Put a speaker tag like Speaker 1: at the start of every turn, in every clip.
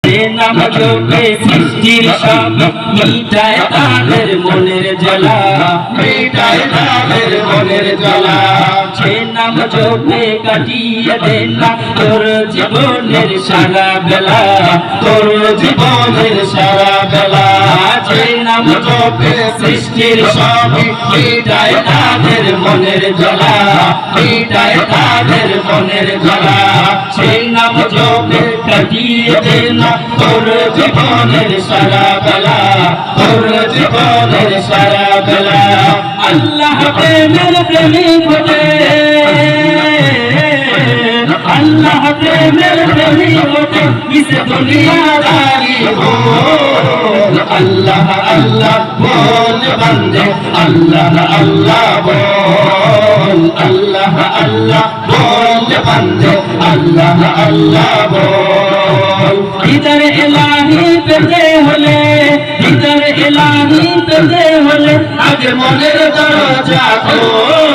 Speaker 1: যে নাম জপে সৃষ্টির সব মিটায় তাদের মনের জ্বালা, মিটায় তাদের মনের জ্বালা। যে নাম জপে কাটিয়ে দে না তোর জীবনের সারা বেলা, তোর জীবনের সারা বেলা। যে নাম জপে সৃষ্টির সব মিটায় তাদের মনের জ্বালা, মিটায় তাদের মনের জ্বালা। সেই নাম জপে কাটিয়ে দে না তোর জীবনের সারা বেলা, তোর জীবনের সারা বেলা। আল্লাহ প্রেমের প্রেমিক হতে, আল্লাহ প্রেমের প্রেমিক হতে ইস দুনিয়াদারি ভুল। আল্লাহ আল্লাহ বল বন্দে, আল্লাহ আল্লাহ বল, আল্লাহ আল্লাহ বল বন্দে, আল্লাহ আল্লাহ বল। ইদর ইলাহি পেতে হলে, ইদর ইলাহি পেতে হলে আগে মনের দরজা খোল।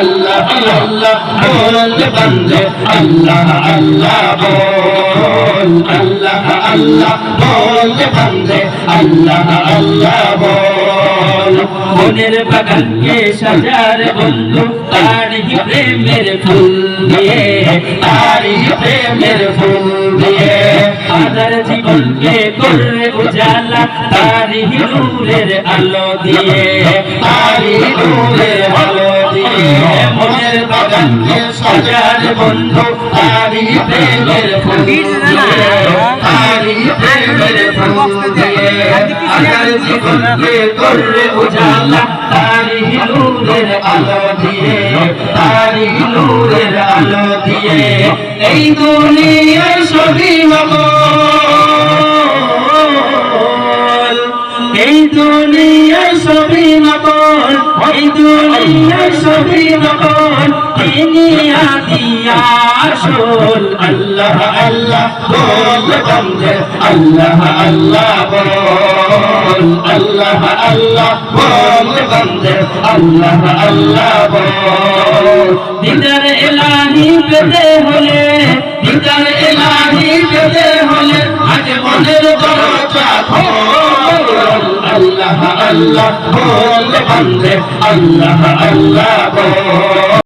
Speaker 1: আল্লাহ আল্লাহ বল বন্দে, আল্লাহ আল্লাহ বল, আল্লাহ আল্লাহ বল বন্দে, আল্লাহ আল্লাহ বল। মনের বাগানকে সাজার বন্ধু তারই প্রেমের ফুল দিয়ে, তারই প্রেমের ফুল দিয়ে। আদার জীবনকে করবে উজালা তারই নূরের আলো দিয়ে, তারই নূরের আলো দিয়ে। মনের বাগানকে সাজার বন্ধু তারই প্রেমের ফুল দিয়ে, তারই প্রেমের ফুল দিয়ে। আদার জীবনকে করবে উজালা তারই নূরের আলো দিয়ে, তারই নূরের আলো দিয়ে। এই দুনিয়ার সবই নকল, এই দুনিয়ার সবই নকল, এই দুনিয়ার সবই নকল, তিনি আদিয়া আসল। আল্লাহ আল্লাহ বল বন্দে, আল্লাহ আল্লাহ বল, আল্লাহ আল্লাহ বল বন্দে, আল্লাহ আল্লাহ বল। দিদার ইলাহি পেতে হলে, দিদার ইলাহি পেতে হলে আগে মনের দরজা খোল। আল্লাহ আল্লাহ বল বন্দে, আল্লাহ আল্লাহ বল।